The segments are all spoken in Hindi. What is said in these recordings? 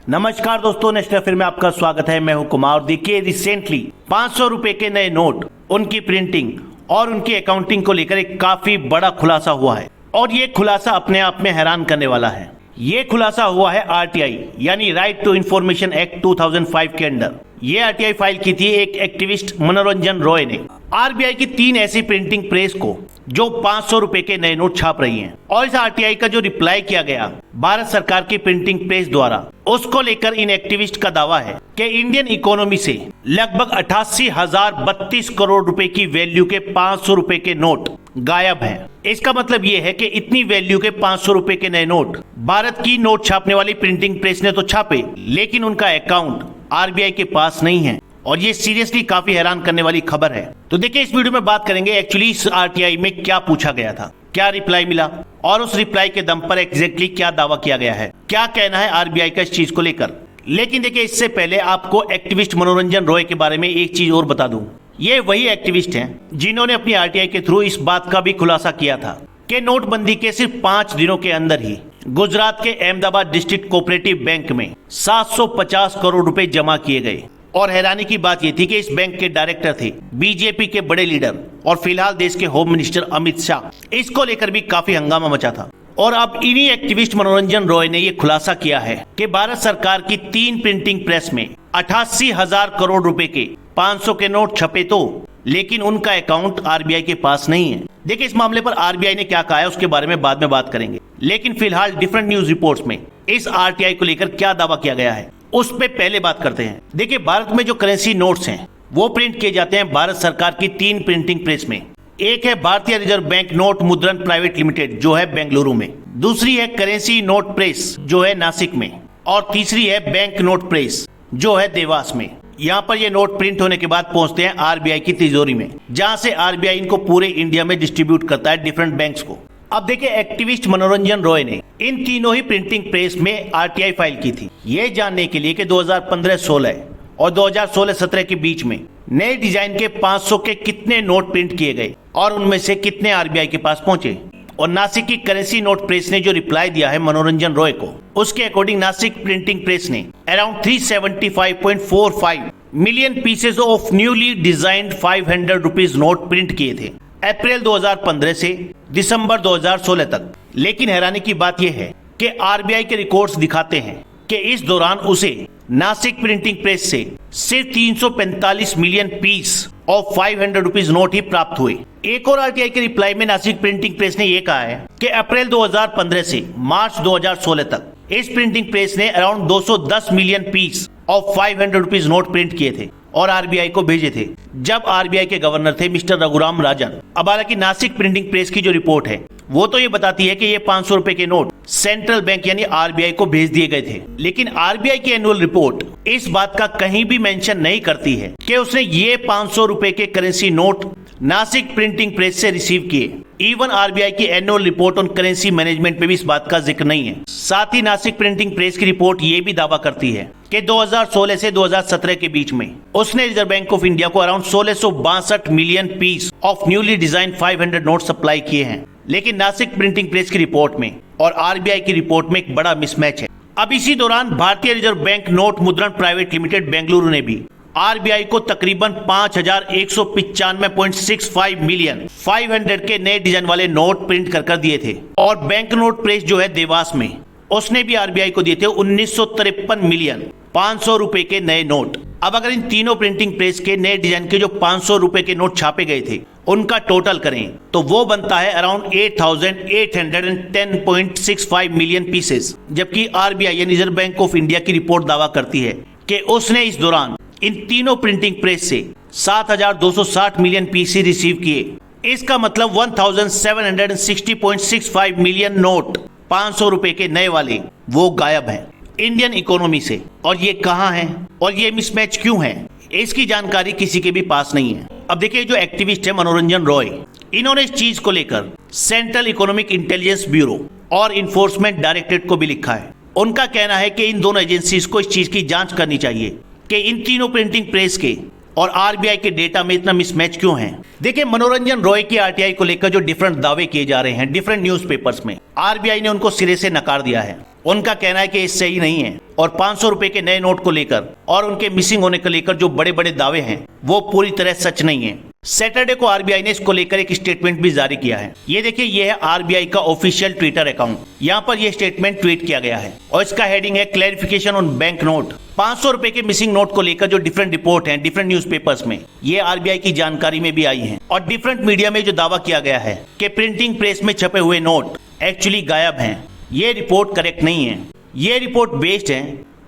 नमस्कार दोस्तों, नेक्स्ट अफेयर में आपका स्वागत है। मैं हूं कुमार। देखिए, रिसेंटली 500 रुपए के नए नोट, उनकी प्रिंटिंग और उनकी अकाउंटिंग को लेकर एक काफी बड़ा खुलासा हुआ है और ये खुलासा अपने आप में हैरान करने वाला है। ये खुलासा हुआ है आरटीआई यानी राइट टू इंफॉर्मेशन एक्ट 2005 के अंडर। ये आरटीआई फाइल की थी एक एक्टिविस्ट मनोरंजन रॉय ने आरबीआई की 3 ऐसी प्रिंटिंग प्रेस को जो 500 रुपए के नए नोट छाप रही हैं। और इस आरटीआई का जो रिप्लाई किया गया भारत सरकार की प्रिंटिंग प्रेस द्वारा, उसको लेकर इन एक्टिविस्ट का दावा है कि इंडियन इकोनॉमी से लगभग 88,032 करोड़ रुपए की वैल्यू के 500 रुपए के नोट गायब हैं। इसका मतलब ये है कि इतनी वैल्यू के 500 रुपए के नए नोट भारत की नोट छापने वाली प्रिंटिंग प्रेस ने तो छापे, लेकिन उनका अकाउंट आरबीआई के पास नहीं है। और ये सीरियसली काफी हैरान करने वाली खबर है। तो देखिए, इस वीडियो में बात करेंगे एक्चुअली इस आरटीआई में क्या पूछा गया था, क्या रिप्लाई मिला और उस रिप्लाई के दम पर एग्जैक्टली क्या दावा किया गया है, क्या कहना है आरबीआई का इस चीज को लेकर। लेकिन देखिए, इससे पहले आपको एक्टिविस्ट मनोरंजन रॉय के बारे में एक चीज और बता दूं। ये वही एक्टिविस्ट हैं जिन्होंने अपनी आरटीआई के थ्रू इस बात का भी खुलासा किया था कि नोटबंदी के सिर्फ 5 दिनों के अंदर ही गुजरात के अहमदाबाद डिस्ट्रिक्ट कोऑपरेटिव बैंक में 750 करोड़ रुपए जमा किए गए। और हैरानी की बात यह थी कि इस बैंक के डायरेक्टर थे बीजेपी के बड़े लीडर और फिलहाल देश के होम मिनिस्टर अमित शाह। इसको लेकर भी काफी हंगामा मचा था। और अब इन्हीं एक्टिविस्ट मनोरंजन रॉय ने यह खुलासा किया है कि भारत सरकार की 3 प्रिंटिंग प्रेस में 88,000 करोड़ रुपए के 500 के नोट छपे तो, लेकिन उनका अकाउंट आरबीआई के पास नहीं है। देखिए, इस मामले पर आरबीआई ने क्या कहा है उसके बारे में बाद में बात करेंगे, लेकिन फिलहाल डिफरेंट न्यूज रिपोर्ट्स में इस आरटीआई को लेकर क्या दावा किया गया है उस पे पहले बात करते हैं। देखिए, भारत में जो करेंसी नोट्स हैं वो प्रिंट किए जाते हैं भारत सरकार की 3 प्रिंटिंग प्रेस में। एक है भारतीय रिजर्व बैंक नोट मुद्रण प्राइवेट लिमिटेड जो है बेंगलुरु में, दूसरी है करेंसी नोट प्रेस जो है नासिक में, और तीसरी है बैंक नोट प्रेस जो है देवास में। यहाँ पर ये नोट प्रिंट होने के बाद पहुंचते हैं आरबीआई की तिजोरी में, जहां से आरबीआई इनको पूरे इंडिया में डिस्ट्रीब्यूट करता है डिफरेंट बैंक्स को। अब देखिए, एक्टिविस्ट मनोरंजन रॉय ने इन तीनों ही प्रिंटिंग प्रेस में आरटीआई फाइल की थी, ये जानने के लिए कि 2015-16 और 2016-17 के बीच में नए डिजाइन के 500 के कितने नोट प्रिंट किए गए और उनमें से कितने आरबीआई के पास पहुंचे। और नासिक की करेंसी नोट प्रेस ने जो रिप्लाई दिया है मनोरंजन रॉय को, उसके अकॉर्डिंग नासिक प्रिंटिंग प्रेस ने around 375.45 million pieces of newly designed 500 rupees note print किए थे अप्रैल 2015 से दिसंबर 2016 तक। लेकिन हैरानी की बात यह है कि आरबीआई के रिकॉर्ड्स दिखाते हैं कि इस दौरान उसे नासिक प्रिंटिंग प्रेस से सिर्फ 345 million piece of 500 rupees note ही प्राप्त हुए। एक और आरटीआई के रिप्लाई में नासिक प्रिंटिंग प्रेस ने यह कहा है कि अप्रैल 2015 से मार्च 2016 तक इस प्रिंटिंग प्रेस ने around 210 million piece of 500 rupees note print किए थे और आरबीआई को भेजे थे, जब आरबीआई के गवर्नर थे मिस्टर रघुराम राजन। अब हालांकि नासिक प्रिंटिंग प्रेस की जो रिपोर्ट है वो तो ये बताती है कि ये 500 रुपए के नोट सेंट्रल बैंक यानी आरबीआई को भेज दिए गए थे, लेकिन आरबीआई की एनुअल रिपोर्ट इस बात का कहीं भी मेंशन नहीं करती है कि उसने ये 500 रुपए के currency note Nashik printing press से रिसीव किए। इवन आरबीआई की annual report on currency management में भी इस बात का जिक्र नहीं है। साथ ही नासिक प्रिंटिंग प्रेस की रिपोर्ट ये भी दावा करती है कि 2016 से 2017 के बीच में उसने रिजर्व बैंक ऑफ इंडिया को around 1662 million piece of newly design 500 note supply किए हैं। लेकिन नासिक प्रिंटिंग प्रेस की रिपोर्ट में और आरबीआई की रिपोर्ट में एक बड़ा मिसमैच है। अब इसी दौरान भारतीय रिजर्व बैंक नोट मुद्रण प्राइवेट लिमिटेड बेंगलुरु ने भी आरबीआई को तकरीबन 5,195.65 मिलियन 500 के नए डिजाइन वाले नोट प्रिंट कर दिए थे। और बैंक नोट प्रेस जो है देवास में, उसने भी आरबीआई को दिए थे 1953 मिलियन 500 रुपए के नए नोट। अब अगर इन तीनों प्रिंटिंग प्रेस के नए डिजाइन के जो 500 रुपए के नोट छापे गए थे उनका टोटल करें तो वो बनता है अराउंड 8,810.65 मिलियन पीसेस। जबकि आरबीआई यानी रिजर्व बैंक ऑफ इंडिया की रिपोर्ट दावा करती है कि उसने इस दौरान इन तीनों प्रिंटिंग प्रेस से 7,260 मिलियन पीसी रिसीव किए। इसका मतलब 1,760.65 मिलियन नोट 500 रुपए के नए वाले वो गायब हैं इंडियन इकोनॉमी से। और ये कहां है और ये मिसमैच क्यों है, इसकी जानकारी किसी के भी पास नहीं है। अब देखिए, जो एक्टिविस्ट है मनोरंजन रॉय, इन्होंने इस चीज को लेकर सेंट्रल इकोनॉमिक इंटेलिजेंस ब्यूरो और इन्फोर्समेंट डायरेक्टरेट को भी लिखा है। उनका कहना है कि इन दोनों एजेंसीज को इस चीज की जांच करनी चाहिए कि इन तीनों प्रिंटिंग प्रेस के और आरबीआई के डेटा में इतना मिसमैच क्यों है। देखिए, मनोरंजन रॉय की आरटीआई को लेकर जो डिफरेंट दावे किए जा रहे हैं डिफरेंट न्यूज़पेपर्स में, आरबीआई ने उनको सिरे से नकार दिया है उनका कहना है कि ये सही नहीं है और 500 रुपए के नए नोट को लेकर और उनके मिसिंग होने को लेकर जो बड़े बड़े दावे हैं वो पूरी तरह सच नहीं है। सैटरडे को आरबीआई ने इसको लेकर एक स्टेटमेंट भी जारी किया है। ये देखिए, ये है आरबीआई का ऑफिशियल ट्विटर अकाउंट। यहाँ पर यह स्टेटमेंट ट्वीट किया गया है और इसका हेडिंग है क्लैरिफिकेशन ऑन बैंक नोट। 500 रुपए के मिसिंग नोट को लेकर जो डिफरेंट रिपोर्ट हैं डिफरेंट न्यूज़पेपर्स में, ये आरबीआई की जानकारी में भी आई हैं और डिफरेंट मीडिया में जो दावा किया गया है कि प्रिंटिंग प्रेस में छपे हुए नोट एक्चुअली गायब हैं, ये रिपोर्ट करेक्ट नहीं है। ये रिपोर्ट बेस्ड है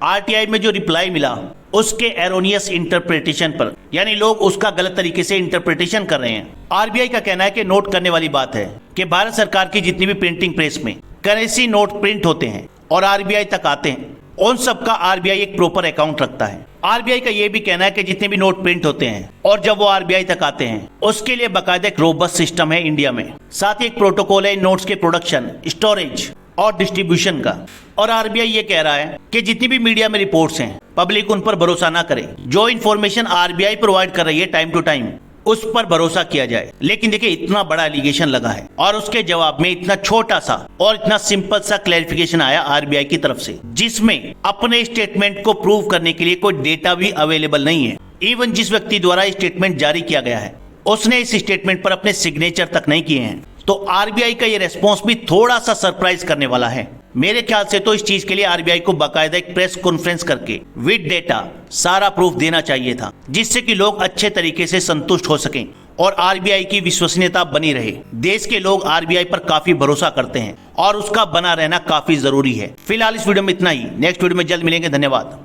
आरटीआई में जो रिप्लाई मिला उसके एरोनियस इंटरप्रिटेशन पर, यानी लोग उसका गलत तरीके से इंटरप्रिटेशन कर रहे हैं। आरबीआई का कहना है कि नोट करने वाली बात है कि भारत सरकार की जितनी भी प्रिंटिंग प्रेस में करेंसी नोट प्रिंट होते हैं और आरबीआई तक आते हैं, उन सब का आरबीआई एक प्रॉपर अकाउंट रखता है। आरबीआई का यह भी कहना है कि जितने भी नोट प्रिंट होते हैं और जब वो आरबीआई तक आते हैं उसके लिए बाकायदा एक रोबस्ट सिस्टम है इंडिया में। साथ ही एक प्रोटोकॉल है इन नोट्स के प्रोडक्शन, स्टोरेज और डिस्ट्रीब्यूशन का। और आरबीआई ये कह रहा है कि जितनी भी मीडिया में रिपोर्ट्स हैं पब्लिक उन पर भरोसा ना करे। जो इन्फॉर्मेशन आरबीआई प्रोवाइड कर रही है टाइम टू टाइम उस पर भरोसा किया जाए। लेकिन देखिए, इतना बड़ा एलिगेशन लगा है और उसके जवाब में इतना छोटा सा और इतना सिंपल सा क्लैरिफिकेशन आया आरबीआई की तरफ से, जिसमें अपने स्टेटमेंट को प्रूव करने के लिए कोई डेटा भी अवेलेबल नहीं है। इवन जिस व्यक्ति द्वारा स्टेटमेंट जारी किया गया है उसने इस स्टेटमेंट पर अपने सिग्नेचर तक नहीं किए हैं। तो आरबीआई का ये रेस्पॉन्स भी थोड़ा सा सरप्राइज करने वाला है। मेरे ख्याल से तो इस चीज के लिए आरबीआई को बाकायदा एक प्रेस कॉन्फ्रेंस करके विद डेटा सारा प्रूफ देना चाहिए था, जिससे कि लोग अच्छे तरीके से संतुष्ट हो सकें और आरबीआई की विश्वसनीयता बनी रहे। देश के लोग आरबीआई पर काफी भरोसा करते हैं और उसका बना रहना काफी जरूरी है। फिलहाल इस वीडियो में इतना ही। नेक्स्ट वीडियो में जल्द मिलेंगे। धन्यवाद।